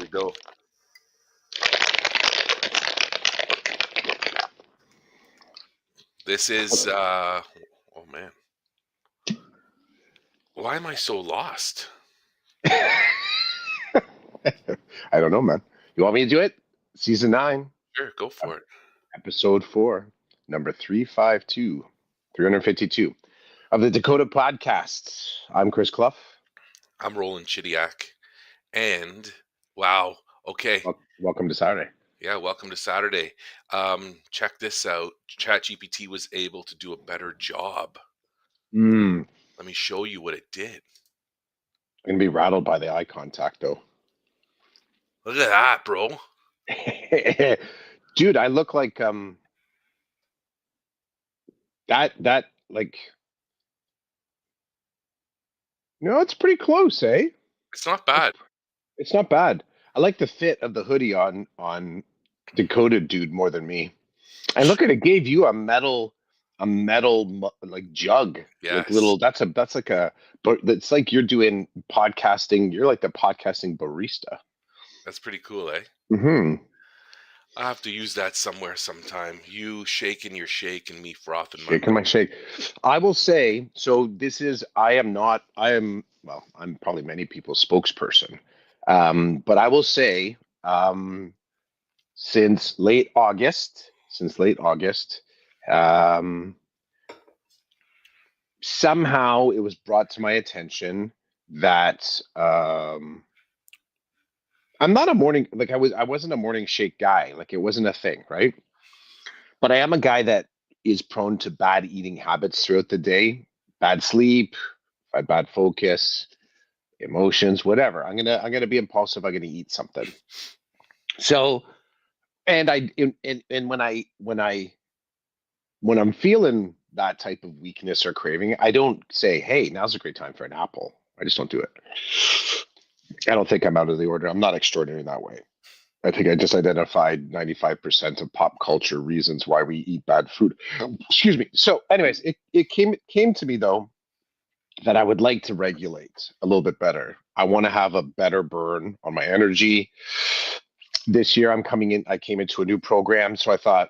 go. This is, oh man. Why am I so lost? I don't know, man. You want me to do it? Season 9, Sure, go for it. episode 4, number 352 of the Dakota Podcast. I'm Chris Clough. I'm Roland Chidiak. And, wow, okay. Welcome to Saturday. Yeah, welcome to Saturday. Check this out. ChatGPT was able to do a better job. Let me show you what it did. I'm going to be rattled by the eye contact, though. Look at that, bro. Dude, I look like that like, it's pretty close, eh? It's not bad. It's not bad. I like the fit of the hoodie on Dakota dude more than me. And look at it, gave you a metal like jug. Yes. Like little that's like a, but it's like you're doing podcasting. You're like the podcasting barista. That's pretty cool, eh? Mm-hmm. I have to use that somewhere sometime. You shaking your shake and me frothing my shake. I will say, so this is, I'm probably many people's spokesperson. But I will say, since late August, somehow it was brought to my attention that I'm not a morning, like I wasn't a morning shake guy. Like it wasn't a thing, right? But I am a guy that is prone to bad eating habits throughout the day, bad sleep, bad focus, emotions, whatever. I'm gonna be impulsive. I'm gonna eat something. So, and when I'm feeling that type of weakness or craving, I don't say, "Hey, now's a great time for an apple." I just don't do it. I don't think I'm out of the order. I'm not extraordinary that way. I think I just identified 95% of pop culture reasons why we eat bad food. Excuse me. So, anyways, it came to me though that I would like to regulate a little bit better. I want to have a better burn on my energy. This year I came into a new program, so I thought,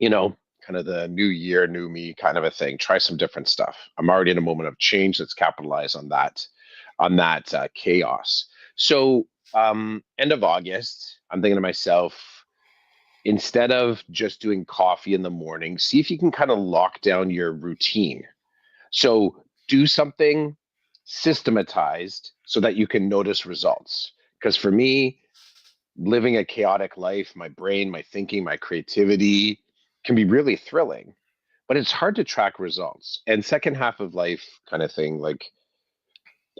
kind of the new year, new me kind of a thing. Try some different stuff. I'm already in a moment of change. Let's capitalize on that chaos. So end of August, I'm thinking to myself, instead of just doing coffee in the morning, see if you can kind of lock down your routine. So do something systematized so that you can notice results. Because for me, living a chaotic life, my brain, my thinking, my creativity can be really thrilling, but it's hard to track results. And second half of life kind of thing, like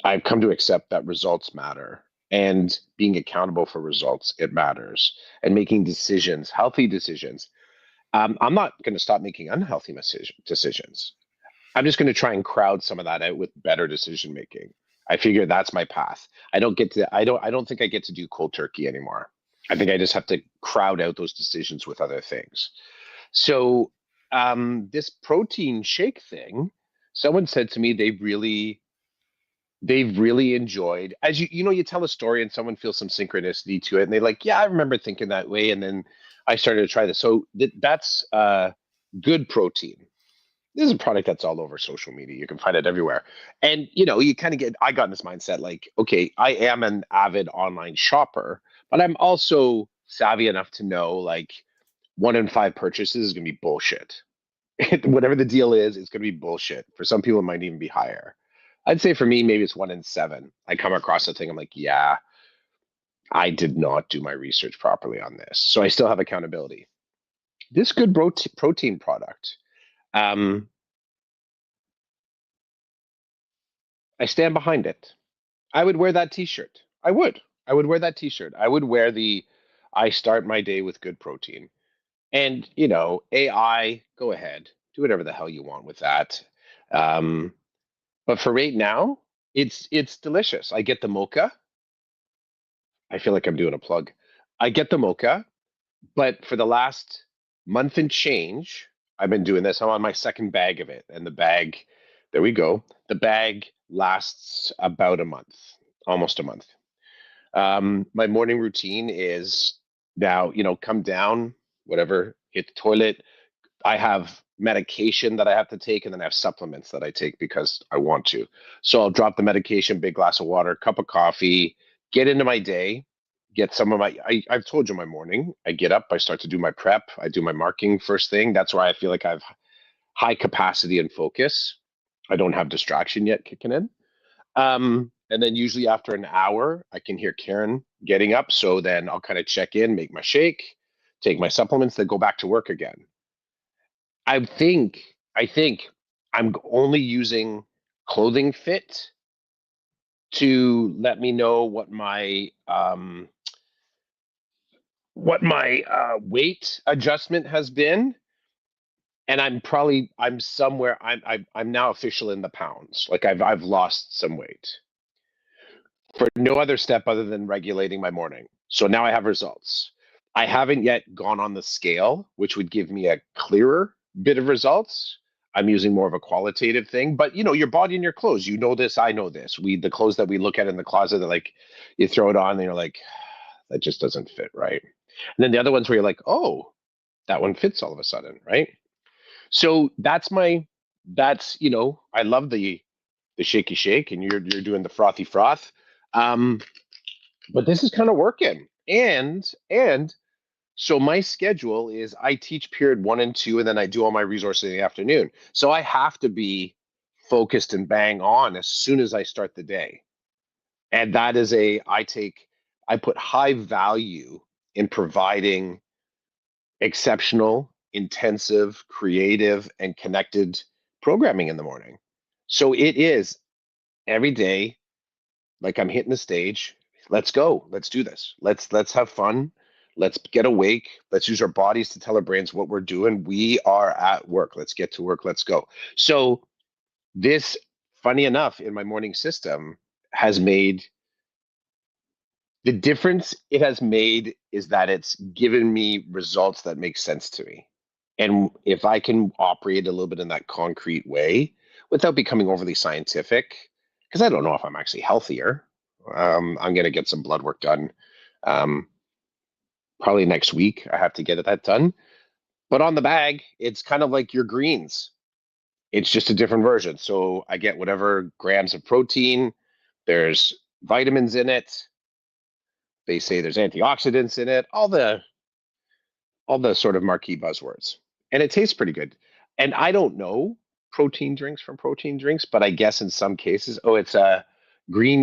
I've come to accept that results matter, and being accountable for results, it matters, and making decisions, healthy decisions. I'm not going to stop making unhealthy decisions. I'm just going to try and crowd some of that out with better decision making. I figure that's my path. I don't think I get to do cold turkey anymore. I think I just have to crowd out those decisions with other things. So this protein shake thing, someone said to me they've really enjoyed, as you tell a story and someone feels some synchronicity to it, and they're like, yeah, I remember thinking that way, and then I started to try this. So that's Good Protein. This is a product that's all over social media. You can find it everywhere. And, you kind of I got in this mindset like, okay, I am an avid online shopper, but I'm also savvy enough to know like 1 in 5 purchases is going to be bullshit. Whatever the deal is, it's going to be bullshit. For some people, it might even be higher. I'd say for me, maybe it's 1 in 7. I come across a thing, I'm like, yeah, I did not do my research properly on this. So I still have accountability. This Good Protein product, I stand behind it. I would wear that t-shirt. I would wear that t-shirt. I would wear I start my day with good protein. And, AI, go ahead, do whatever the hell you want with that. But for right now, it's delicious. I get the mocha. I feel like I'm doing a plug. I get the mocha, but for the last month and change, I've been doing this. I'm on my second bag of it, and the bag, there we go. The bag lasts about a month, almost a month. My morning routine is now, come down, whatever, hit the toilet. I have medication that I have to take, and then I have supplements that I take because I want to. So I'll drop the medication, big glass of water, cup of coffee, get into my day, get some of I've told you my morning. I get up, I start to do my prep, I do my marking first thing. That's where I feel like I have high capacity and focus. I don't have distraction yet kicking in. And then usually after an hour, I can hear Karen getting up. So then I'll kind of check in, make my shake, take my supplements, then go back to work again. I think I'm only using Clothing Fit to let me know what my weight adjustment has been, and I'm somewhere I'm now official in the pounds. Like I've lost some weight for no other step other than regulating my morning. So now I have results. I haven't yet gone on the scale, which would give me a clearer bit of results. I'm using more of a qualitative thing, but your body and your clothes, this, I know this. The clothes that we look at in the closet that like you throw it on and you're like, that just doesn't fit right. And then the other ones where you're like, oh, that one fits all of a sudden, right? So I love the shaky shake and you're doing the frothy froth. Um, but this is kind of working. And so my schedule is I teach period 1 and 2, and then I do all my resources in the afternoon. So I have to be focused and bang on as soon as I start the day. And that is I put high value in providing exceptional, intensive, creative, and connected programming in the morning. So it is every day, like I'm hitting the stage. Let's go. Let's do this. Let's have fun. Let's get awake. Let's use our bodies to tell our brains what we're doing. We are at work. Let's get to work. Let's go. So this, funny enough, in my morning system has made the difference it has made is that it's given me results that make sense to me. And if I can operate a little bit in that concrete way without becoming overly scientific, because I don't know if I'm actually healthier. I'm going to get some blood work done. Um, Probably next week. I have to get that done. But on the bag, it's kind of like your greens. It's just a different version. So I get whatever grams of protein. There's vitamins in it. They say there's antioxidants in it. All the sort of marquee buzzwords. And it tastes pretty good. And I don't know protein drinks from protein drinks, but I guess in some cases, it's a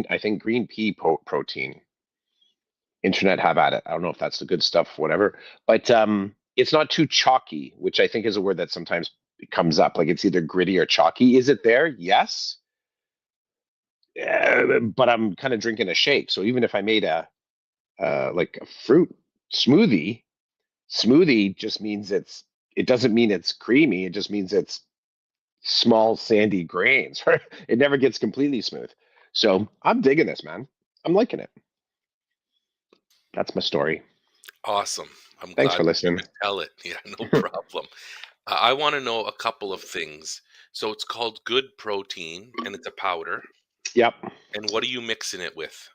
I think green pea protein. Internet have at it. I don't know if that's the good stuff, whatever. But it's not too chalky, which I think is a word that sometimes comes up. Like it's either gritty or chalky. Is it there? Yes. But I'm kind of drinking a shake. So even if I made like a fruit smoothie, smoothie just means it doesn't mean it's creamy. It just means it's small sandy grains. Right? It never gets completely smooth. So I'm digging this, man. I'm liking it. That's my story. Awesome. I'm Thanks glad for that you listening. could tell it. Yeah, no problem. I want to know a couple of things. So it's called Good Protein and it's a powder. Yep. And what are you mixing it with?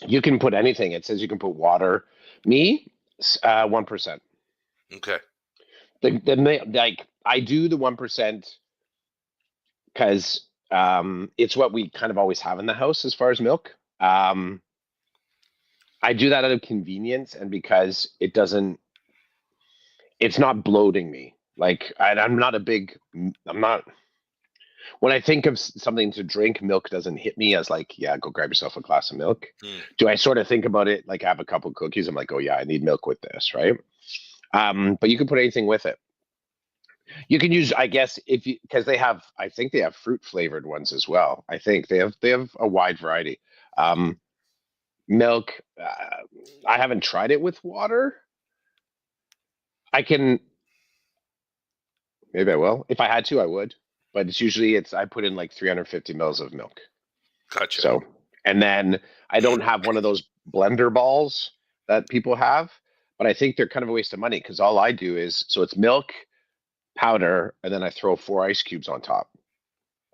You can put anything. It says you can put water. Me, 1%. Okay. Like I do the 1% because it's what we kind of always have in the house as far as milk. I do that out of convenience and because it's not bloating me. Like I'm not. When I think of something to drink, milk doesn't hit me as like, yeah, go grab yourself a glass of milk. Hmm. Do I sort of think about it like I have a couple cookies? I'm like, oh yeah, I need milk with this, right? But you can put anything with it. You can use, I guess, if you because I think they have fruit flavored ones as well. I think they have a wide variety. Um, Milk, I haven't tried it with water. I can maybe I will. If I had to, I would. But it's I put in like 350 mils of milk. Gotcha. So, and then I don't have one of those blender balls that people have, but I think they're kind of a waste of money because all I do is so it's milk, powder, and then I throw 4 ice cubes on top.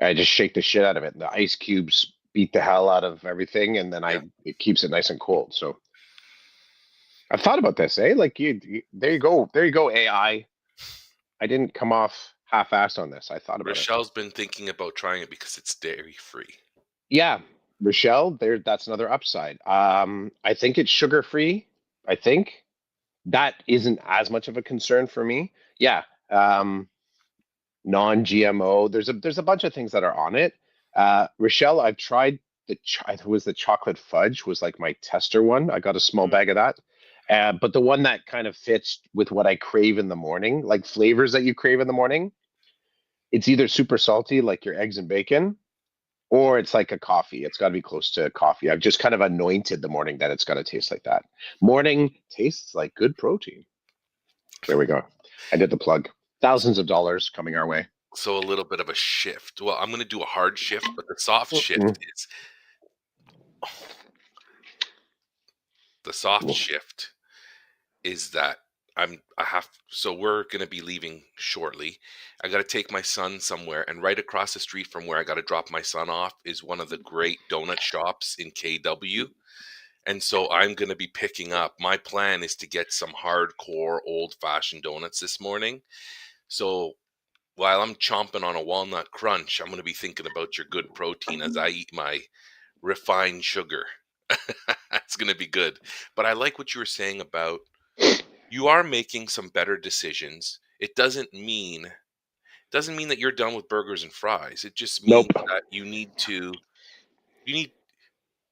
I just shake the shit out of it. And the ice cubes beat the hell out of everything, and then Yeah. it keeps it nice and cold. So I've thought about this, eh? Like there you go, there you go, AI. I didn't come off half-assed on this. I thought about it. Rochelle's been thinking about trying it because it's dairy free. Yeah, Rochelle, there. That's another upside. I think it's sugar-free. I think that isn't as much of a concern for me. Yeah, non-GMO. There's a bunch of things that are on it. Rochelle, I've tried it was the chocolate fudge was like my tester one. I got a small Mm. bag of that. But the one that kind of fits with what I crave in the morning, like flavors that you crave in the morning, it's either super salty, like your eggs and bacon, or it's like a coffee. It's got to be close to coffee. I've just kind of anointed the morning that it's got to taste like that. Morning tastes like good protein. There we go. I did the plug. Thousands of dollars coming our way. So a little bit of a shift. Well, I'm going to do a hard shift, but the soft Mm-mm. shift is the soft shift is that I have so we're going to be leaving shortly. I got to take my son somewhere, and right across the street from where I got to drop my son off is one of the great donut shops in KW. And so I'm going to be picking up. My plan is to get some hardcore old-fashioned donuts this morning. So while I'm chomping on a walnut crunch, I'm going to be thinking about your good protein as I eat my refined sugar. It's going to be good. But I like what you were saying about you are making some better decisions. It doesn't mean that you're done with burgers and fries. It just means Nope. that you need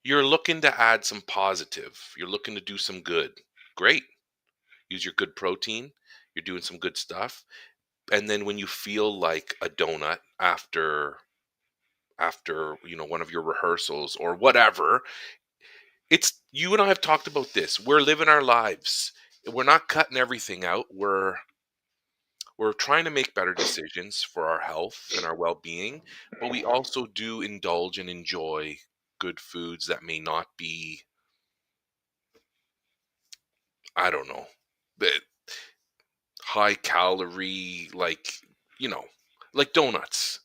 you're looking to add some positive. You're looking to do some good. Great. Use your good protein. You're doing some good stuff. And then when you feel like a donut after one of your rehearsals or whatever, it's you and I have talked about this. We're living our lives. We're not cutting everything out. We're trying to make better decisions for our health and our well-being, but we also do indulge and enjoy good foods that may not be, I don't know, the high calorie, you know, like donuts.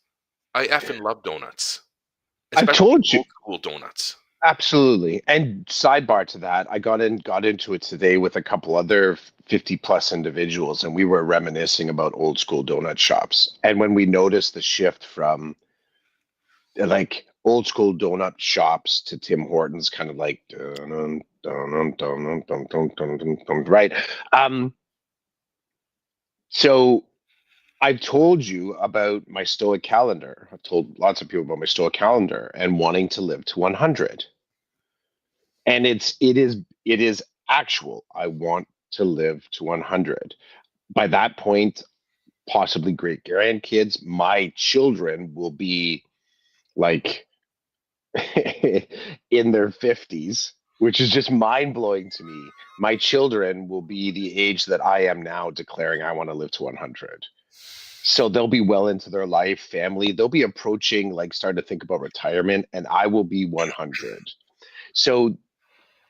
I effing love donuts, I've especially told you. old school donuts. Absolutely. And sidebar to that, I got into it today with a couple other 50 plus individuals, and we were reminiscing about old school donut shops. And when we noticed the shift from like old school donut shops to Tim Hortons, kind of like dun, dun, dun, dun, dun, dun, dun, dun, dun, right? Um, so I've told you about my Stoic calendar. I've told lots of people about my Stoic calendar and wanting to live to 100. And it is actual. I want to live to 100. By that point, possibly great grandkids. My children will be like in their 50s, which is just mind blowing to me. My children will be the age that I am now, declaring I want to live to 100. So they'll be well into their life, family. They'll be approaching, like, starting to think about retirement, and I will be 100. So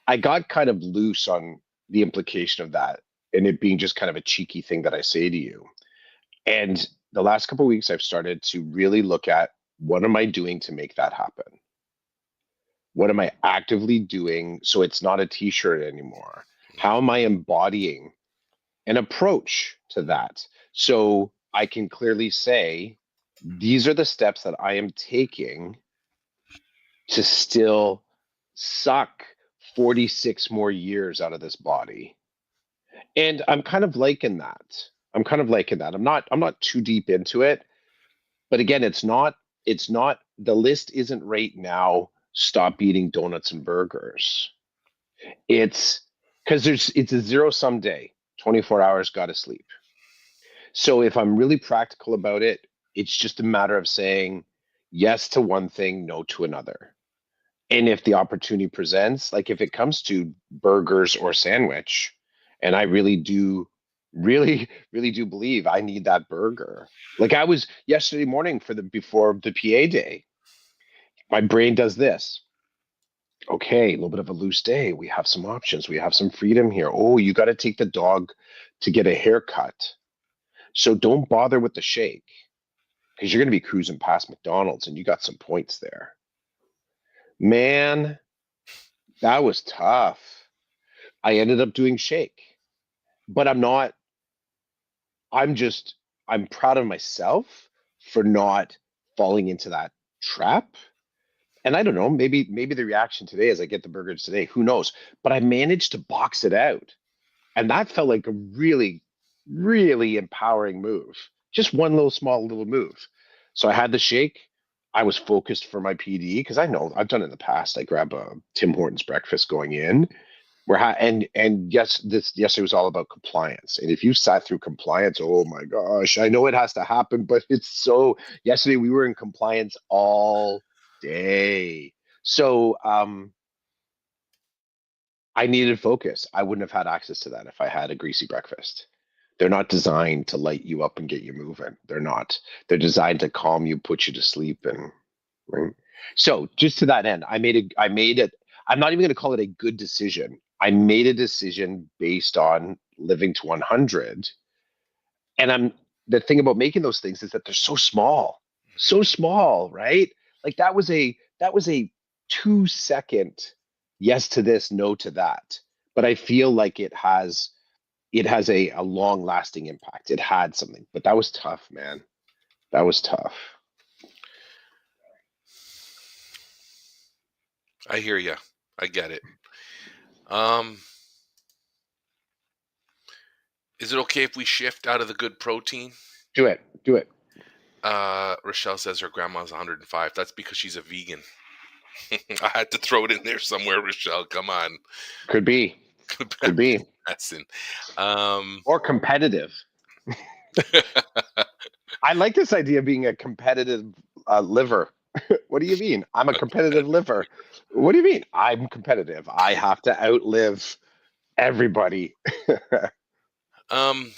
I got kind of loose on the implication of that and it being just kind of a cheeky thing that I say to you. And the last couple of weeks, I've started to really look at what am I doing to make that happen? What am I actively doing so it's not a t-shirt anymore? How am I embodying an approach to that? So I can clearly say, these are the steps that I am taking to still suck 46 more years out of this body. And I'm kind of liking that. I'm not too deep into it, but again, it's not the list isn't right now stop eating donuts and burgers. It's because it's a zero sum day. 24 hours got to sleep. So if I'm really practical about it, it's just a matter of saying yes to one thing, no to another. And if the opportunity presents, like if it comes to burgers or sandwich, and I really do believe I need that burger. Like I was yesterday morning before the PA day, my brain does this. Okay, a little bit of a loose day. We have some options. We have some freedom here. Oh, you got to take the dog to get a haircut. So don't bother with the shake because you're going to be cruising past McDonald's and you got some points there. Man, that was tough. I ended up doing shake, but I'm just, I'm proud of myself for not falling into that trap. And I don't know, maybe the reaction today as I get the burgers today, who knows? But I managed to box it out. And that felt like a really, really empowering move. Just one little small little move. So I had the shake. I was focused for my PD because I know I've done it in the past. I grab a Tim Hortons breakfast going in. And yes, this yesterday was all about compliance. And if you sat through compliance, oh my gosh, I know it has to happen, but it's so. Yesterday we were in compliance all day. So I needed focus. I wouldn't have had access to that if I had a greasy breakfast. They're not designed to light you up and get you moving. They're not. They're designed to calm you, put you to sleep, and right. So just to that end, I made it. I'm not even going to call it a good decision. I made a decision based on living to 100, and the thing about making those things is that they're so small, right? Like that was a 2 second yes to this, no to that. But I feel like it has a long lasting impact. It had something, but that was tough, man. That was tough. I hear you. I get it. Um, is it okay if we shift out of the good protein? Do it. Do it. Rochelle says her grandma's 105. That's because she's a vegan. I had to throw it in there somewhere, Rochelle. Come on. Could be. Good Could be. lesson. Um, Or competitive. I like this idea of being a competitive liver. What do you mean? I'm a competitive liver. What do you mean? I'm competitive. I have to outlive everybody. um,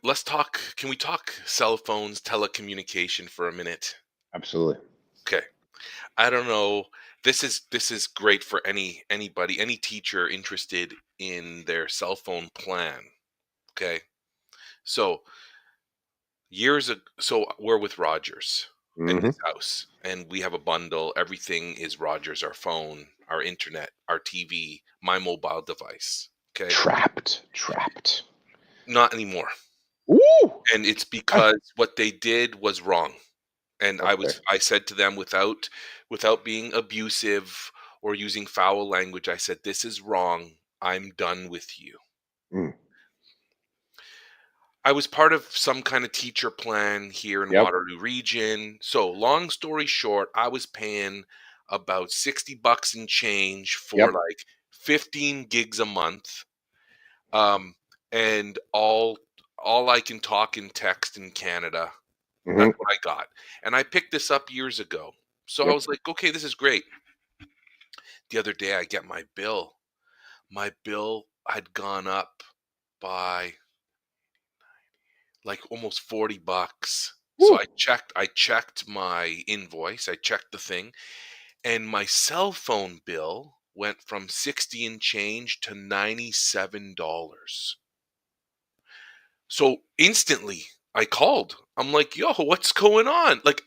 let's talk. Can we talk cell phones, telecommunication for a minute? Absolutely. Okay. I don't know. This is great for anybody, any teacher interested in their cell phone plan. Okay. So so we're with Rogers in Hmm. this house, and we have a bundle. Everything is Rogers, our phone, our internet, our TV, my mobile device. Okay. Trapped. Trapped. Not anymore. Ooh. And it's because what they did was wrong. And Okay. I said to them without being abusive or using foul language, I said, "This is wrong. I'm done with you." Mm. I was part of some kind of teacher plan here in Yep. Waterloo region. So long story short, I was paying about 60 bucks in change for Yep. like 15 gigs a month. Um, and all I can talk and text in Canada. Hmm. That's what I got. And I picked this up years ago. So I Yep. was like, okay, this is great. The other day I get my bill. My bill had gone up by like almost 40 bucks. So Woo. I checked my invoice, I checked the thing, and my cell phone bill went from 60 and change to $97. So instantly I called. I'm like, "Yo, what's going on?" Like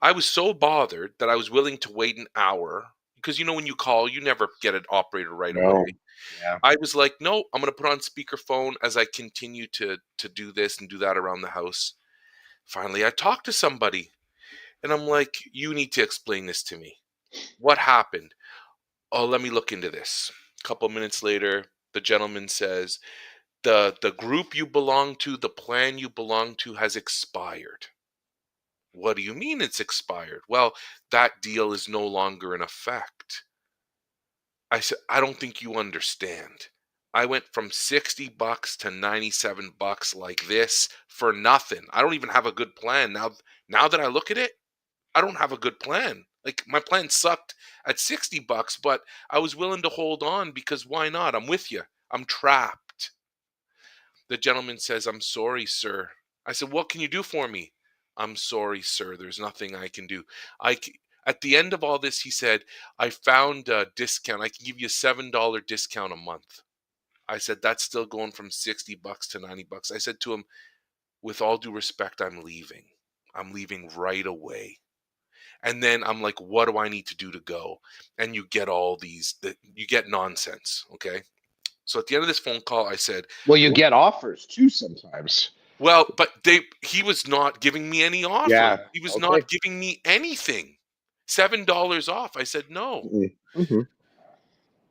I was so bothered that I was willing to wait an hour because when you call, you never get an operator right away. No. Yeah. I was like, "No, I'm gonna put on speakerphone as I continue to do this and do that around the house." Finally, I talked to somebody and I'm like, "You need to explain this to me. What happened?" "Oh, let me look into this." A couple minutes later, the gentleman says, "The group you belong to, the plan you belong to has expired." "What do you mean it's expired?" "Well, that deal is no longer in effect." I said, "I don't think you understand. I went from 60 bucks to 97 bucks like this for nothing. I don't even have a good plan. Now that I look at it, I don't have a good plan. Like my plan sucked at 60 bucks, but I was willing to hold on because why not? I'm with you. I'm trapped." The gentleman says, "I'm sorry, sir." I said, "What can you do for me?" "I'm sorry, sir. There's nothing I can do." At the end of all this, he said, "I found a discount. I can give you a $7 discount a month." I said, "That's still going from 60 bucks to 90 bucks." I said to him, "With all due respect, I'm leaving. I'm leaving right away." And then I'm like, what do I need to do to go? And you get you get nonsense. Okay. So at the end of this phone call, I said, Well, you get offers too sometimes. well, but he was not giving me any offer. Yeah. He was Okay. not giving me anything. $7 off. I said, no. Mm-hmm.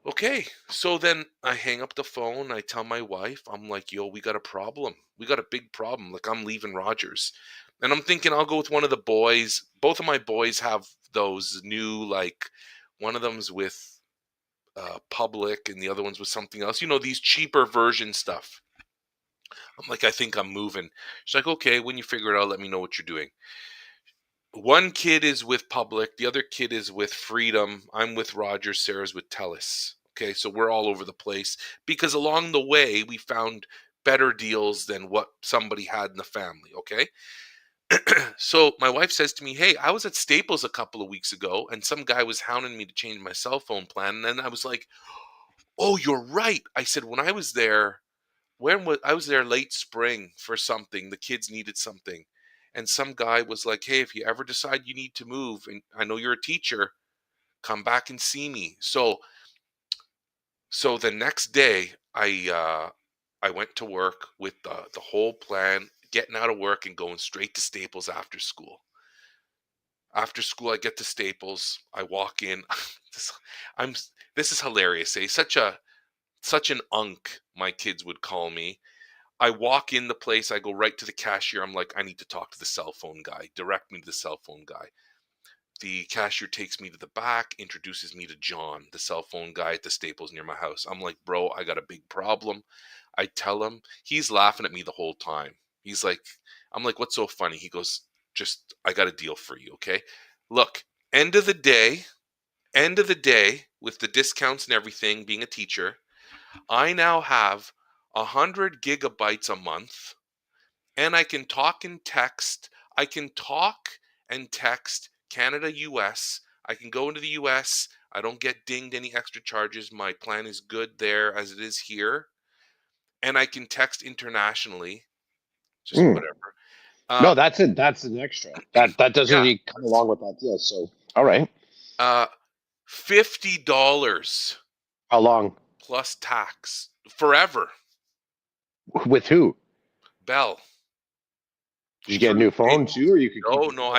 Okay. So then I hang up the phone. I tell my wife, I'm like, yo, we got a problem. We got a big problem. Like, I'm leaving Rogers. And I'm thinking I'll go with one of the boys. Both of my boys have those new, like, one of them's with Public and the other one's with something else. These cheaper version stuff. I'm like, I think I'm moving. She's like, okay, when you figure it out, let me know what you're doing. One kid is with Public, the other kid is with Freedom. I'm with Rogers, Sarah's with Telus. Okay, so we're all over the place because along the way we found better deals than what somebody had in the family. Okay, so my wife says to me, hey, I was at Staples a couple of weeks ago and some guy was hounding me to change my cell phone plan. And then I was like, oh, you're right. I said, when I was there, I was there late spring for something. The kids needed something. And some guy was like, hey, if you ever decide you need to move, and I know you're a teacher, come back and see me. So the next day, I went to work with the whole plan, getting out of work and going straight to Staples after school. After school, I get to Staples. I walk in. this, I'm. This is hilarious. Eh? Such an unk, my kids would call me. I walk in the place. I go right to the cashier. I'm like, I need to talk to the cell phone guy. Direct me to the cell phone guy. The cashier takes me to the back, introduces me to John, the cell phone guy at the Staples near my house. I'm like, bro, I got a big problem. I tell him. He's laughing at me the whole time. He's like, I'm like, what's so funny? He goes, just, I got a deal for you, okay? Look, end of the day, with the discounts and everything, being a teacher, I now have 100 gigabytes a month, and I can talk and text. I can talk and text Canada, US. I can go into the US. I don't get dinged any extra charges. My plan is good there as it is here. And I can text internationally, just Mm. whatever. Uh, No, that's it. That's an extra. That doesn't yeah, really come along with that deal. So, all right. uh, $50 How long? plus tax forever. With who? Bell. Did you get a Through new phone Staples. too, or you could keep No, your no, phone?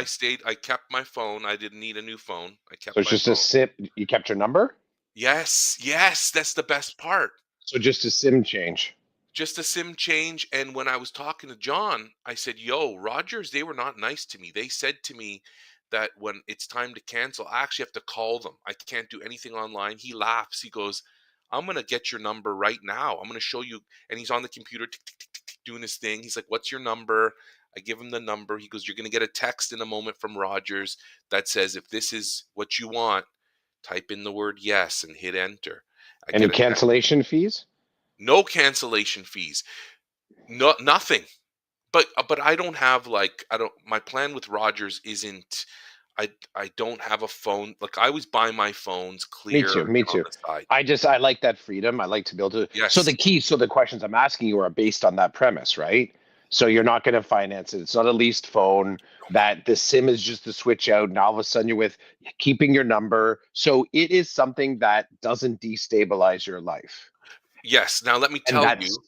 I kept my phone. I didn't need a new phone. I So kept it's my just a phone. SIM. You kept your number. Yes, yes, that's the best part. So just a SIM change. Just a SIM change. And when I was talking to John, I said, yo, Rogers, they were not nice to me. They said to me that when it's time to cancel, I actually have to call them. I can't do anything online. He laughs. He goes, I'm going to get your number right now. I'm going to show you. And he's on the computer tick, tick, tick, tick, tick, doing his thing. He's like, what's your number? I give him the number. He goes, you're going to get a text in a moment from Rogers that says, if this is what you want, type in the word yes and hit enter. I Any get a text. cancellation fees? No cancellation fees. No, nothing. But I don't have like I don't my plan with Rogers isn't I don't have a phone. Like I always buy my phones Me clear too. Me on too. the side. I like that freedom. I like to be able to. So Yes. so the questions I'm asking you are based on that premise, right? So you're not going to finance it. It's not a leased phone. That the SIM is just to switch out, and all of a sudden you're with keeping your number. So it is something that doesn't destabilize your life, Yes. Now let me and tell that's you.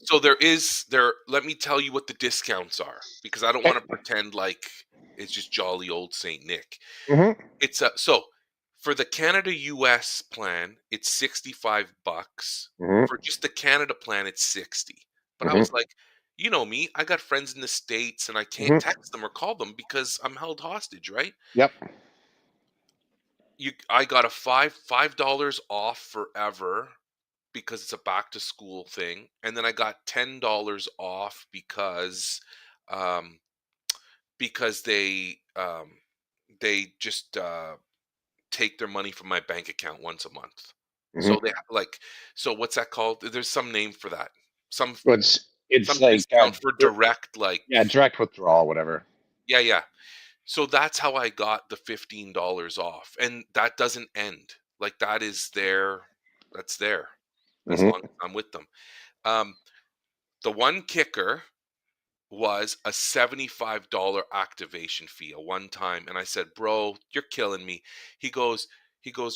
So there let me tell you what the discounts are because I don't want okay. to pretend like it's just jolly old Saint Nick. Mm-hmm. It's so for the Canada US plan, it's $65. For Mm-hmm. just the Canada plan, it's 60. But I was Mm-hmm. like, you know me, I got friends in the States and I can't Mm-hmm. text them or call them because I'm held hostage, right? Yep. I got a $5 off forever because it's a back to school thing. And then I got $10 off um because they just take their money from my bank account once a month. So Mm-hmm. they like so what's that called? There's some name for that. Some But it's some like discount for direct like yeah, direct withdrawal, whatever. yeah, yeah. So that's how I got the $15 off. And that doesn't end. Like that is there that's there as long Mm-hmm. as I'm with them. Um the one kicker was a $75 activation fee, a one time. And I said, "Bro, you're killing me." He goes,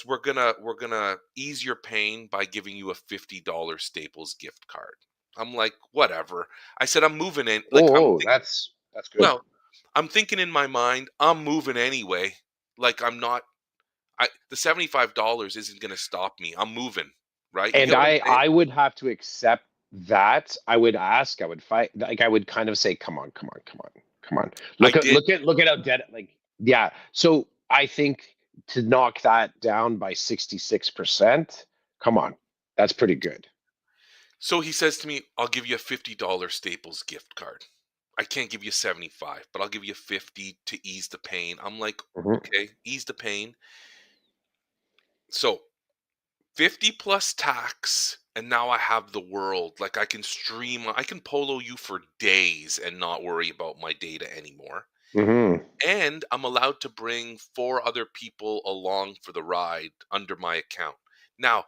we're gonna ease your pain by giving you a $50 Staples gift card. I'm like, whatever. I said, I'm moving in. Like, Oh, that's good. well, I'm thinking in my mind, I'm moving anyway. Like, I'm not, the $75 isn't gonna stop me. I'm moving, right? You And get what I'm saying? I would have to accept that. I would ask, I would fight, like I would kind of say, come on, come on, come on, come on. I did. Look at how dead, like, yeah. So I think to knock that down by 66%, come on, that's pretty good. So he says to me, "I'll give you a $50 Staples gift card. I can't give you 75, but I'll give you 50 to ease the pain." I'm like, Mhm. "Okay, ease the pain." So 50 plus tax, and now I have the world. Like, I can polo you for days and not worry about my data anymore. Mhm. And I'm allowed to bring 4 other people along for the ride under my account. Now,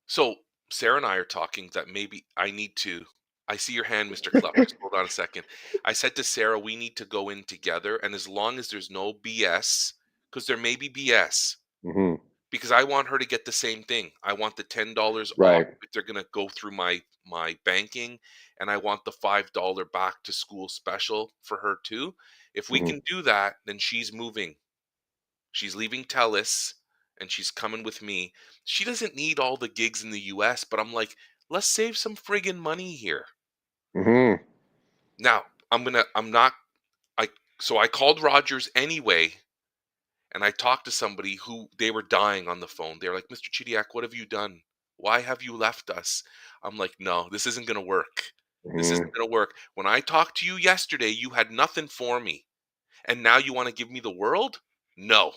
so Sarah and I are talking that maybe I need to. I see your hand, Mr. Clough. Just hold on a second. I said to Sarah, we need to go in together, and as long as there's no BS, because there may be BS, Mhm. because I want her to get the same thing. I want the $10 off Right. if they're gonna go through my banking, and I want the $5 back to school special for her too. If we Mhm. can do that, then she's moving. She's leaving TELUS and she's coming with me. She doesn't need all the gigs in the US, but I'm like, let's save some friggin' money here. Mhm. Now, I'm not I so I called Rogers anyway and I talked to somebody who they were dying on the phone. They're like, "Mr. Chidiak, what have you done? Why have you left us?" I'm like, "No, this isn't going to work. This isn't Mhm. going to work. When I talked to you yesterday, you had nothing for me. And now you want to give me the world? No."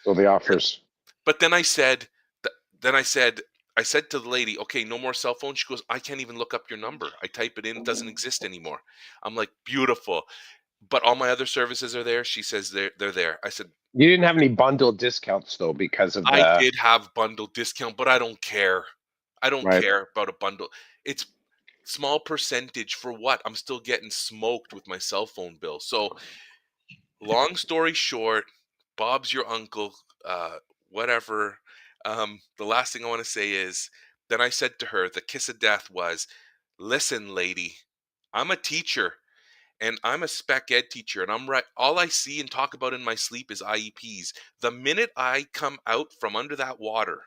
So the offers. But then th- then I said to the lady, "Okay, no more cell phone." She goes, "I can't even look up your number. I type it in, it doesn't exist anymore." I'm like, "Beautiful." But all my other services are there. She says they're there. I said, You didn't have any bundle discounts though because of "I the did have bundle discount, but I don't care. I don't right. care about a bundle. It's small percentage for what? I'm still getting smoked with my cell phone bill." So long story short, Bob's your uncle, whatever. The last thing I want to say is, then I said to her, the kiss of death was, "Listen, lady, I'm a teacher and I'm a spec ed teacher, and I'm right. All I see and talk about in my sleep is IEPs. The minute I come out from under that water,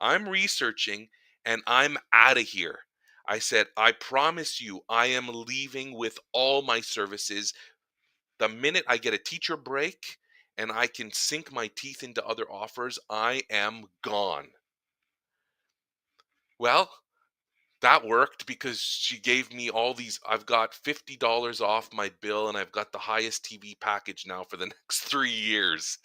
I'm researching and I'm out of here." I said, "I promise you, I am leaving with all my services the minute I get a teacher break and I can sink my teeth into other offers, I am gone." Well, that worked because she gave me all these. I've got $50 off my bill and I've got the highest TV package now for the next 3 years.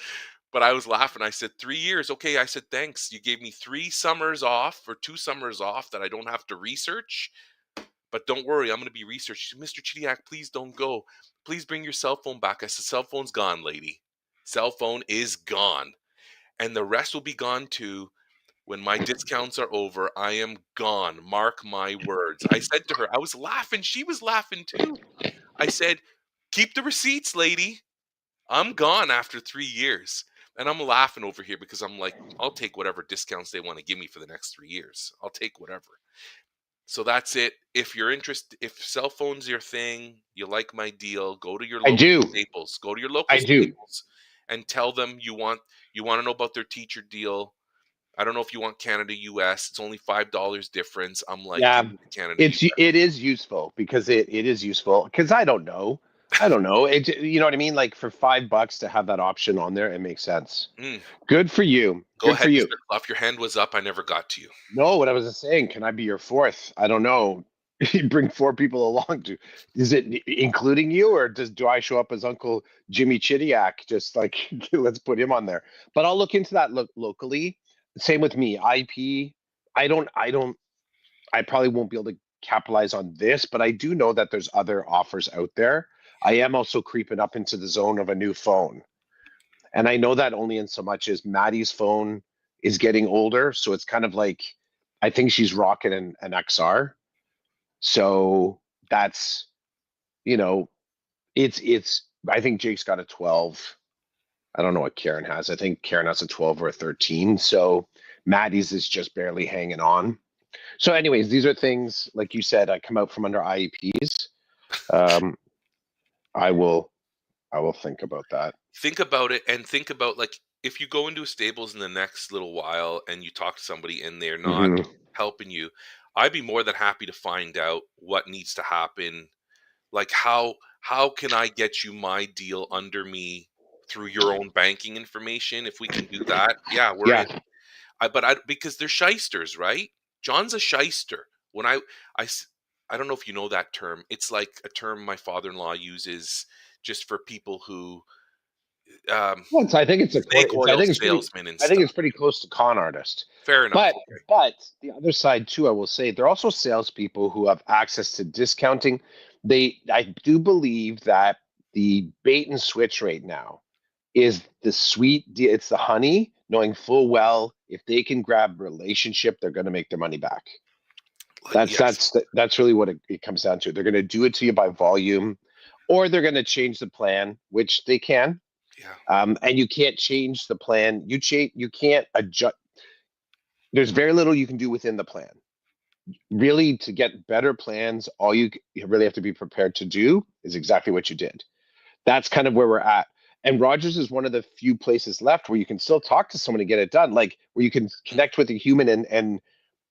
But I was laughing. I said, 3 years. Okay. I said, thanks. You gave me 3 summers off or 2 summers off that I don't have to research. But don't worry, I'm going to be researched. She said, "Mr. Chidiak, please don't go. Please bring your cell phone back." I said, "Cell phone's gone, lady. Cell phone is gone. And the rest will be gone too. When my discounts are over, I am gone. Mark my words." I said to her, I was laughing. She was laughing too. I said, "Keep the receipts, lady. I'm gone after 3 years." And I'm laughing over here because I'm like, I'll take whatever discounts they want to give me for the next 3 years. I'll take whatever. So that's it. If you're interested, if cell phone's your thing, you like my deal, go to your I local do. Staples. Go to your local I do. Staples and tell them you want to know about their teacher deal. I don't know if you want Canada US. It's only $5 difference. I'm like, give Yeah, me the Canada US. it is useful because it is useful because I don't know. I don't know. It you know what I mean? Like for $5 to have that option on there, it makes sense. Mm, Good for you. go Good for ahead, you. Mr. Clough. Your hand was up. I never got to you. No, what I was saying, can I be your fourth? I don't know. You bring four people along to, is it including you or do I show up as Uncle Jimmy Chidiak? Just like, let's put him on there. But I'll look into that locally. Same with me. IP. I probably won't be able to capitalize on this, but I do know that there's other offers out there. I am also creeping up into the zone of a new phone. And I know that only in so much as Maddie's phone is getting older. So it's kind of like, I think she's rocking an XR. So that's, you know, it's I think Jake's got a 12. I don't know what Karen has. I think Karen has a 12 or a 13. So Maddie's is just barely hanging on. So, anyways, these are things like you said. I come out from under IEPs. Um, I will I will think about that. Think about it, and think about, like, if you go into a stables in the next little while and you talk to somebody and they're not Hmm. helping you, I'd be more than happy to find out what needs to happen. Like, how can I get you my deal under me through your own banking information? If we can do that, yeah, we're Yeah. in. But I because they're shysters, right? John's a shyster. When I s- I don't know if you know that term. It's like a term my father-in-law uses just for people who, um, Well, I think snake I oil think it's pretty. salesmen and I think stuff. it's pretty close to con artist. Fair enough. But Okay. but the other side too, I will say, they're also salespeople who have access to discounting. I do believe that the bait and switch right now is the it's the honey, knowing full well if they can grab relationship, they're going to make their money back. Like, yes. That's really what it comes down to. They're going to do it to you by volume, or they're going to change the plan, which they can. Yeah. And you can't change the plan. You can't adjust. There's very little you can do within the plan. Really, to get better plans, all you really have to be prepared to do is exactly what you did. That's kind of where we're at. And Rogers is one of the few places left where you can still talk to someone and get it done, like where you can connect with a human and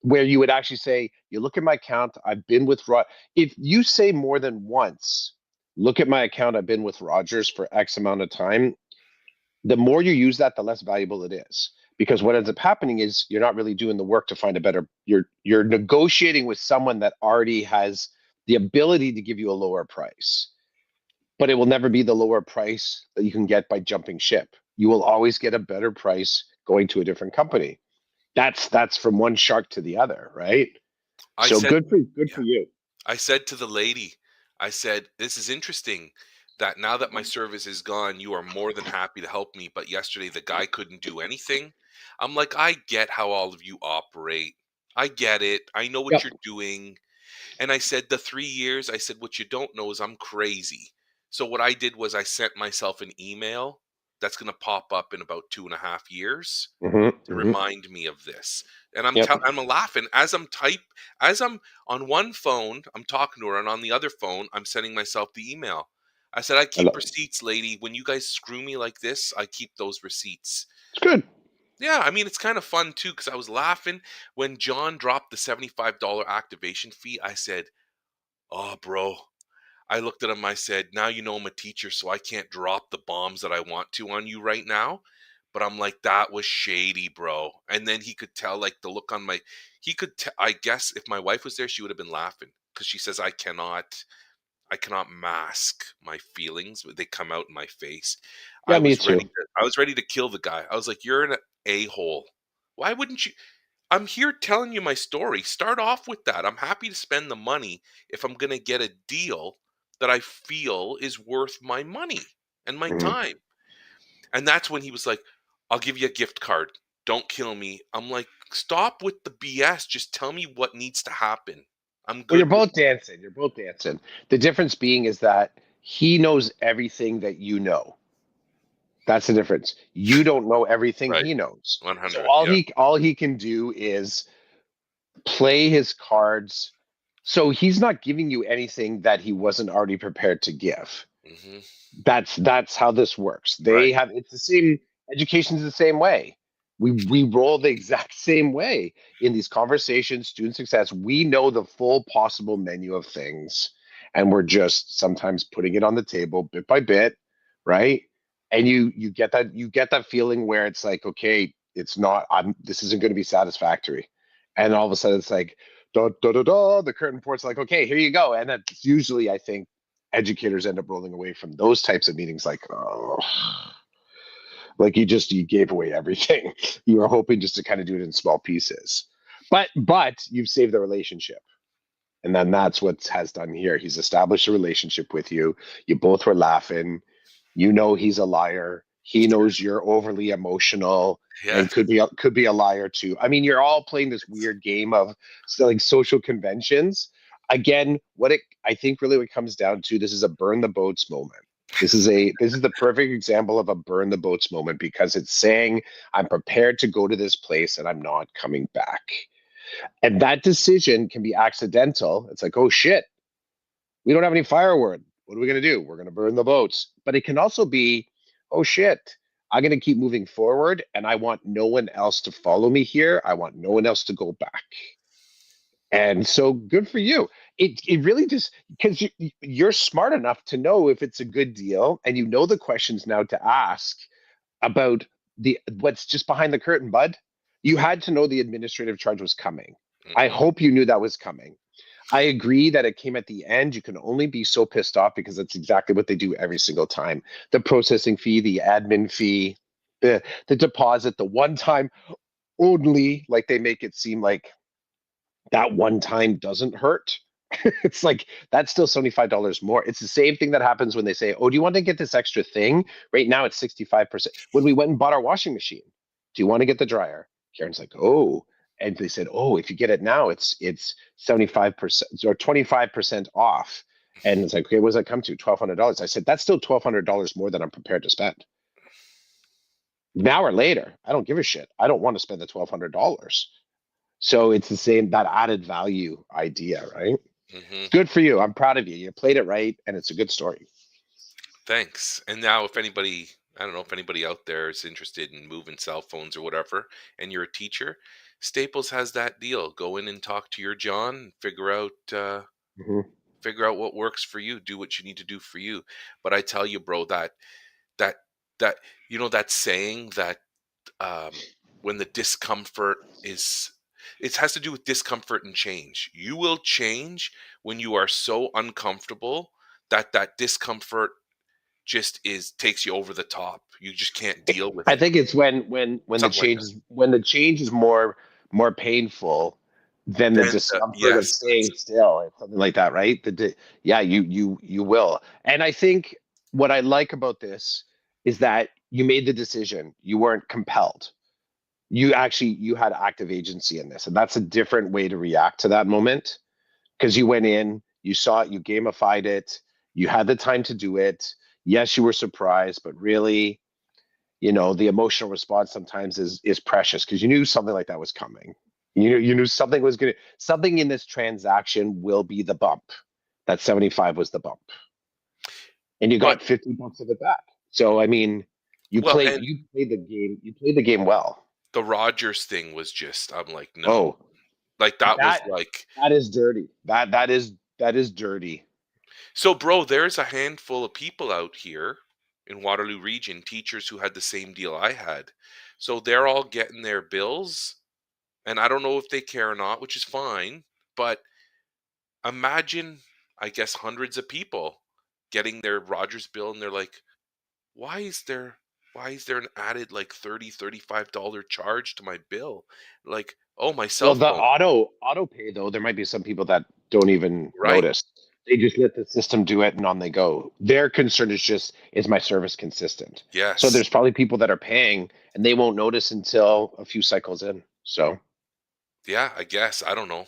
where you would actually say, you look at my account, I've been with Rod. If you say more than once, look at my account, I've been with Rogers for X amount of time, the more you use that, the less valuable it is. Because what ends up happening is you're not really doing the work to find a better. You're negotiating with someone that already has the ability to give you a lower price, but it will never be the lower price that you can get by jumping ship. You will always get a better price going to a different company. That's from one shark to the other, right? I So said, good yeah. for you. I said to the lady, I said, this is interesting that now that my service is gone, you are more than happy to help me. But yesterday the guy couldn't do anything. I'm like, I get how all of you operate. I get it. I know what Yep. you're doing. And I said, the 3 years, I said, what you don't know is I'm crazy. So what I did was I sent myself an email that's going to pop up in about 2.5 years Hmm. to Hmm. remind me of this. And Yep. I'm laughing as I'm on one phone, I'm talking to her, and on the other phone, I'm sending myself the email. I said, I I keep love. receipts, lady. When you guys screw me like this, I keep those receipts. It's good. Yeah, I mean, it's kind of fun too because I was laughing when John dropped the $75 activation fee. I said, oh, bro. I looked at him, I said, now you know I'm a teacher, so I can't drop the bombs that I want to on you right now. But I'm like, that was shady, bro. And then he could tell, like, the look on my, I guess if my wife was there, she would have been laughing because she says, I cannot mask my feelings. They come out in my face. Yeah, me too. I was ready to kill the guy. I was like, you're an a-hole. Why wouldn't you? I'm here telling you my story. Start off with that. I'm happy to spend the money if I'm going to get a deal that I feel is worth my money and my Mhm. time. And that's when he was like, I'll give you a gift card. Don't kill me. I'm like, stop with the BS. Just tell me what needs to happen. I'm Well, you're good with both dancing. You're both dancing. The difference being is that he knows everything that you know. That's the difference. You don't know everything right. he knows. So 100. Yeah. all he can do is play his cards. So he's not giving you anything that he wasn't already prepared to give. Hmm. That's how this works. They Right. have it's the same education's the same way. We roll the exact same way in these conversations, student success. We know the full possible menu of things, and we're just sometimes putting it on the table bit by bit, right? And you get that feeling where it's like, okay, it's not I'm this isn't going to be satisfactory. And all of a sudden it's like da da da da the curtain port's like, okay, here you go. And that's usually I think educators end up rolling away from those types of meetings like, oh, like you gave away everything. You were hoping just to kind of do it in small pieces, but you've saved the relationship, and then that's what has done here. He's established a relationship with you. You both were laughing. You know he's a liar. He knows you're overly emotional Yeah. and could be a liar too. I mean, you're all playing this weird game of like social conventions. again, I think really what it comes down to, this is a burn the boats moment. This is the perfect example of a burn the boats moment because it's saying I'm prepared to go to this place and I'm not coming back. And that decision can be accidental. It's like, oh shit, we don't have any firewood. What are we going to do? We're going to burn the boats. But it can also be, oh shit, I'm going to keep moving forward and I want no one else to follow me here. I want no one else to go back. And so good for you. It really just because you're smart enough to know if it's a good deal and you know the questions now to ask about the what's just behind the curtain, bud. You had to know the administrative charge was coming. I Hmm. hope you knew that was coming. I agree that it came at the end. You can only be so pissed off because that's exactly what they do every single time. The processing fee, the admin fee, the deposit, the one time only, like they make it seem like that one time doesn't hurt. It's like that's still $75 more. It's the same thing that happens when they say, "Oh, do you want to get this extra thing?" Right now it's 65%. When we went and bought our washing machine, do you want to get the dryer? Karen's like, "Oh." And they said, "Oh, if you get it now, it's 75% or 25% off." And it's like, okay, what does that come to? $1,200. I said, that's still $1,200 more than I'm prepared to spend. Now or later, I don't give a shit. I don't want to spend the $1,200. So it's the same, that added value idea, right? Hmm. Good for you. I'm proud of you. You played it right, and it's a good story. Thanks. And now, if anybody, I don't know if anybody out there is interested in moving cell phones or whatever, and you're a teacher, Staples has that deal. Go in and talk to your John, Mhm. figure out what works for you. Do what you need to do for you. But I tell you, bro, that that that saying that when the discomfort is it has to do with discomfort and change. You will change when you are so uncomfortable that that discomfort just is takes you over the top. You just can't deal with I it. think it's when Something like that. the change is more painful than the Then discomfort of yes, staying still. It's something like that, right? Yeah, you will. And I think what I like about this is that you made the decision. You weren't compelled. You had active agency in this, and that's a different way to react to that moment because you went in, you saw it, you gamified it, you had the time to do it. Yes, you were surprised, but really, the emotional response sometimes is precious because you knew something like that was coming. You knew something in this transaction will be the bump. That 75 was the bump. And you but got 50 bucks of it back. So I mean, well, and you played the game well. the Rogers thing was just I'm like, no. Oh, Like that was that like that is dirty. That is dirty. so bro, there's a handful of people out here in Waterloo region, teachers who had the same deal I had. So they're all getting their bills and I don't know if they care or not, which is fine, but imagine, I guess, hundreds of people getting their Rogers bill and they're like, why is there why is there an added like 30 $35 charge to my bill? Like, oh, my cell Well, the phone, auto pay though, there might be some people that don't even right? notice. They just let the system do it and on they go. Their concern is just, is my service consistent? So Yes. there's probably people that are paying and they won't notice until a few cycles in. So Yeah, I guess. I don't know.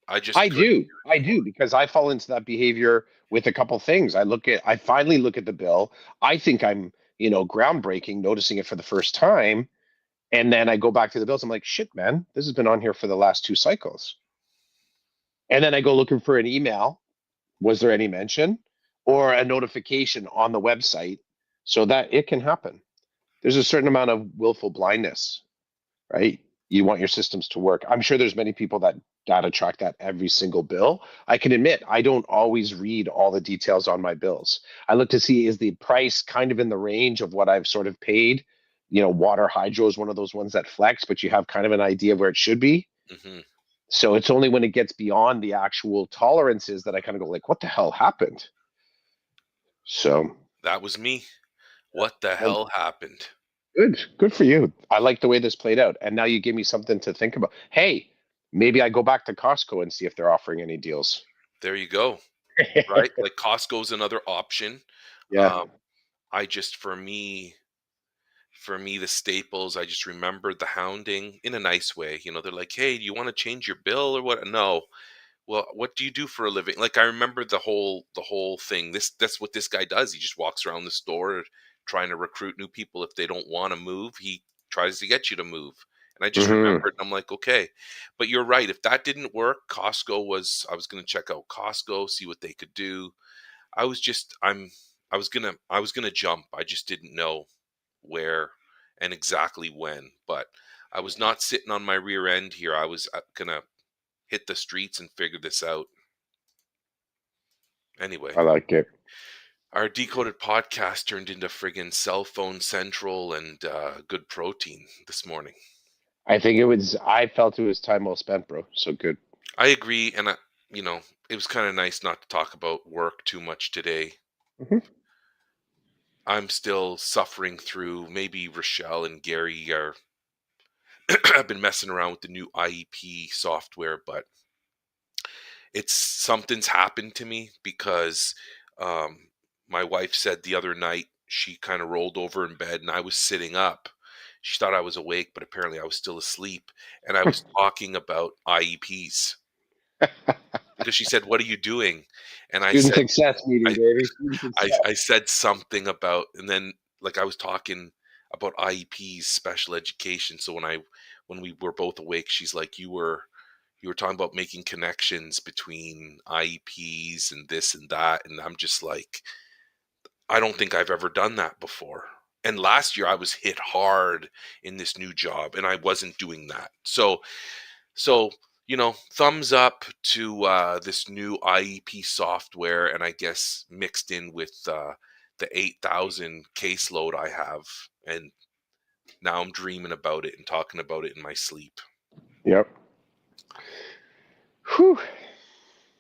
I just I couldn't do. do it I anymore. do because I fall into that behavior with a couple things. I finally look at the bill. I think I'm, groundbreaking, noticing it for the first time. And then I go back to the bills. I'm like, shit, man, this has been on here for the last two cycles. And then I go looking for an email. Was there any mention or a notification on the website so that it can happen? There's a certain amount of willful blindness, right? You want your systems to work. I'm sure there's many people that data track that every single bill. I can admit I don't always read all the details on my bills. I look to see, is the price kind of in the range of what I've sort of paid? Water hydro is one of those ones that flex, but you have kind of an idea of where it should be. Hmm. So it's only when it gets beyond the actual tolerances that I kind of go like, what the hell happened? So That was me. What the well, hell happened? good for you. I like the way this played out. And now you give me something to think about. Hey, maybe I go back to Costco and see if they're offering any deals. There you go. Right? Like Costco's another option. Yeah. Um, I just for me, the staples, I just remembered the hounding in a nice way. They're like, hey, do you want to change your bill or what? No, Well, what do you do for a living? Like, I remember the whole thing. That's what this guy does. He just walks around the store trying to recruit new people. If they don't want to move, he tries to get you to move. And I just Hmm. remembered, I'm like, okay. But you're right. If that didn't work, I was gonna check out Costco, see what they could do. I was just I was gonna jump. I just didn't know where and exactly when. But I was not sitting on my rear end here. I was gonna hit the streets and figure this out. Anyway, I like it. our decoded podcast turned into friggin' cell phone central and good protein this morning. I think it was. I felt it was time well spent, bro. So good. I agree, and it was kind of nice not to talk about work too much today. Hmm. I'm still suffering through. Maybe Rochelle and Gary are have been messing around with the new IEP software, but it's something's happened to me because um, my wife said the other night she kind of rolled over in bed and I was sitting up. She thought I was awake, but apparently I was still asleep. And I was talking about IEPs because she said, "What are you doing?" And I Student said, success meeting, I, baby. Student success. I said something about, and then like I was talking about IEPs, special education. So when we were both awake, she's like, you were talking about making connections between IEPs and this and that. And I'm just like, I don't think I've ever done that before. And last year I was hit hard in this new job and I wasn't doing that. So, thumbs up to this new IEP software. And I guess mixed in with the 8,000 caseload I have. And now I'm dreaming about it and talking about it in my sleep. Yep. Whew.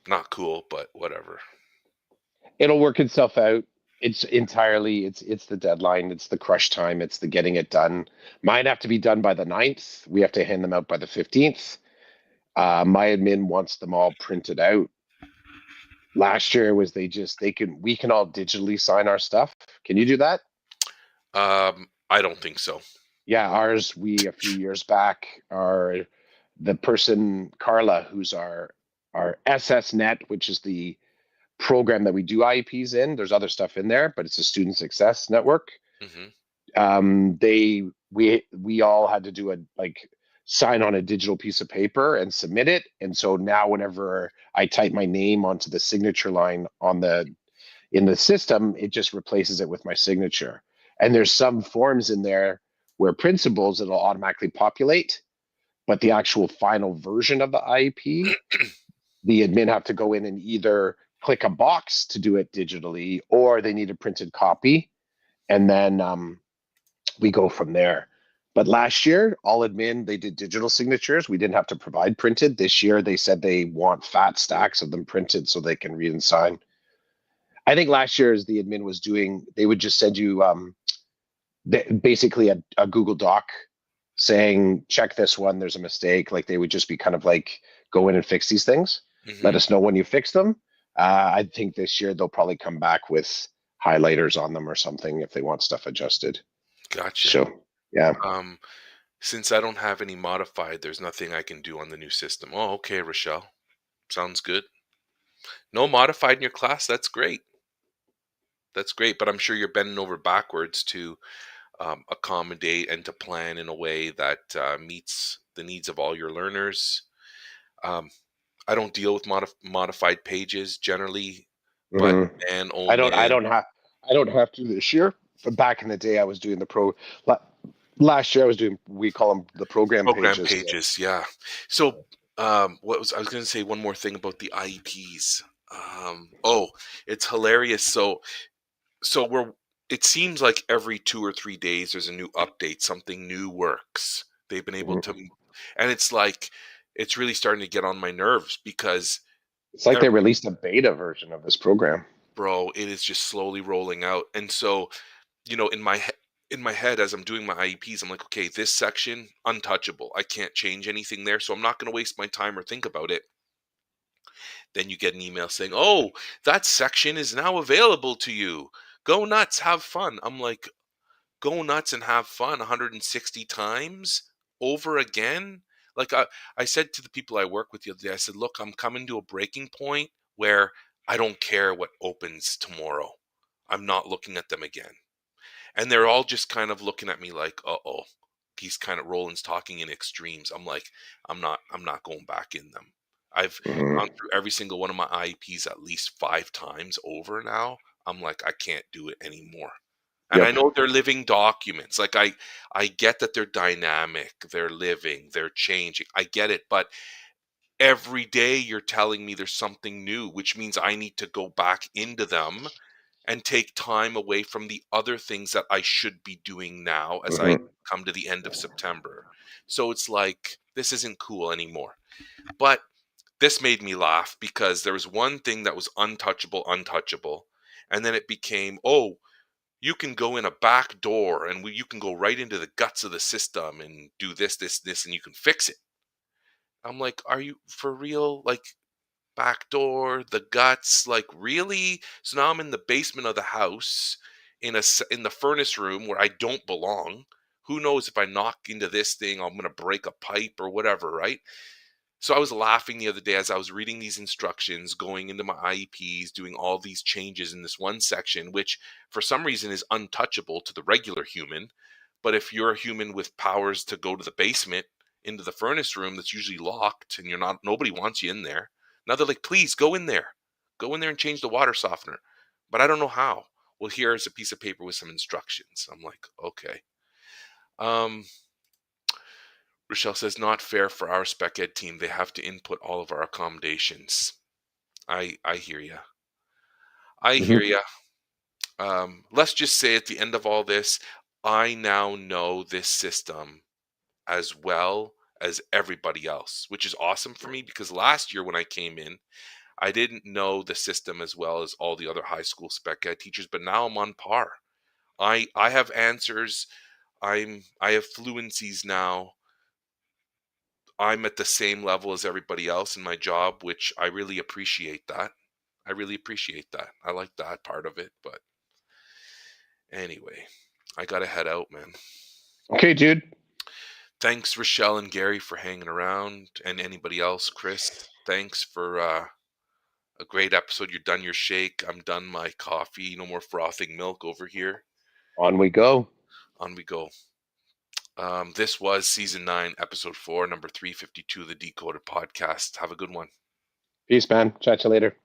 Not cool, but whatever. It'll work itself out. It's the deadline, it's the crush time, it's the getting it done. Mine have to be done by the 9th. We have to hand them out by the 15th. My admin wants them all printed out. Last year was we can all digitally sign our stuff. Can you do that? I don't think so. Yeah, ours, we a few years back, our the person Carla, who's our SSNet, which is the program that we do IEPs in. There's other stuff in there, but it's a student success network. Hmm. They we all had to do a like sign on a digital piece of paper and submit it. And so now whenever I type my name onto the signature line on the in the system, it just replaces it with my signature. And there's some forms in there where principals it'll automatically populate, but the actual final version of the IEP, the admin have to go in and either click a box to do it digitally or they need a printed copy. And then we go from there. But last year, all admin, they did digital signatures. We didn't have to provide printed. This year, they said they want fat stacks of them printed so they can read and sign. I think last year, as the admin was doing, they would just send you basically a Google Doc saying, check this one, there's a mistake. Like they would just be kind of like, go in and fix these things. Let Hmm. us know when you fix them. I think this year they'll probably come back with highlighters on them or something if they want stuff adjusted. Gotcha. So, yeah. Um, since I don't have any modified, there's nothing I can do on the new system. Oh, okay, Rochelle. Sounds good. No modified in your class. That's great. That's great. But I'm sure you're bending over backwards to accommodate and to plan in a way that meets the needs of all your learners. Um, I don't deal with modified pages generally, but Hmm. man, oh I don't. I man, don't have. I don't have to this year. But back in the day, I was doing the pro. Last year, I was doing. We call them the program program pages. pages, yeah. So, what was I was going to say one more thing about the IEPs. Oh, it's hilarious. So it seems like every 2 or 3 days there's a new update, something new works. They've been able to, Mhm. and it's like it's really starting to get on my nerves because It's like they every released a beta version of this program. bro, it is just slowly rolling out. And so, in my head as I'm doing my IEPs, I'm like, okay, this section untouchable. I can't change anything there, so I'm not going to waste my time or think about it. Then you get an email saying, "Oh, that section is now available to you. Go nuts, have fun." I'm like, "Go nuts and have fun 160 times over again?" Like I said to the people I work with the other day, I said, look, I'm coming to a breaking point where I don't care what opens tomorrow. I'm not looking at them again. And they're all just kind of looking at me like, uh-oh, he's kind of Roland's talking in extremes. I'm like, I'm not going back in them. I've Hmm. gone through every single one of my IEPs at least 5 times over now. I'm like, I can't do it anymore. And I Yep. know they're living documents. Like I get that they're dynamic, they're living, they're changing. I get it, but every day you're telling me there's something new, which means I need to go back into them and take time away from the other things that I should be doing now as I Hmm. come to the end of September. So it's like, this isn't cool anymore. But this made me laugh because there was one thing that was untouchable, untouchable. And then it became, oh, you can go in a back door and you can go right into the guts of the system and do this, this, this, and you can fix it. I'm like, are you for real? Like, back door, the guts, like really? So now I'm in the basement of the house in the furnace room where I don't belong. Who knows if I knock into this thing, I'm going to break a pipe or whatever, right? So I was laughing the other day as I was reading these instructions, going into my IEPs, doing all these changes in this one section, which for some reason is untouchable to the regular human. But if you're a human with powers to go to the basement into the furnace room that's usually locked and nobody wants you in there. Now they're like, please go in there. Go in there and change the water softener. But I don't know how. Well, here's a piece of paper with some instructions. I'm like, okay. Um, Rochelle says, not fair for our spec ed team. They have to input all of our accommodations. I hear you. I Hmm. hear you. Let's just say at the end of all this, I now know this system as well as everybody else, which is awesome for me because last year when I came in, I didn't know the system as well as all the other high school spec ed teachers, but now I'm on par. I have answers. I have fluencies now. I'm at the same level as everybody else in my job, which I really appreciate that. I really appreciate that. I like that part of it. But anyway, I got to head out, man. Okay, dude. Thanks, Rochelle and Gary, for hanging around. And anybody else, Chris, thanks for a great episode. You're done your shake. I'm done my coffee. No more frothing milk over here. On we go. On we go. This was season 9, episode 4, number 352 of the Decoded Podcast. Have a good one. Peace, man. Chat to you later.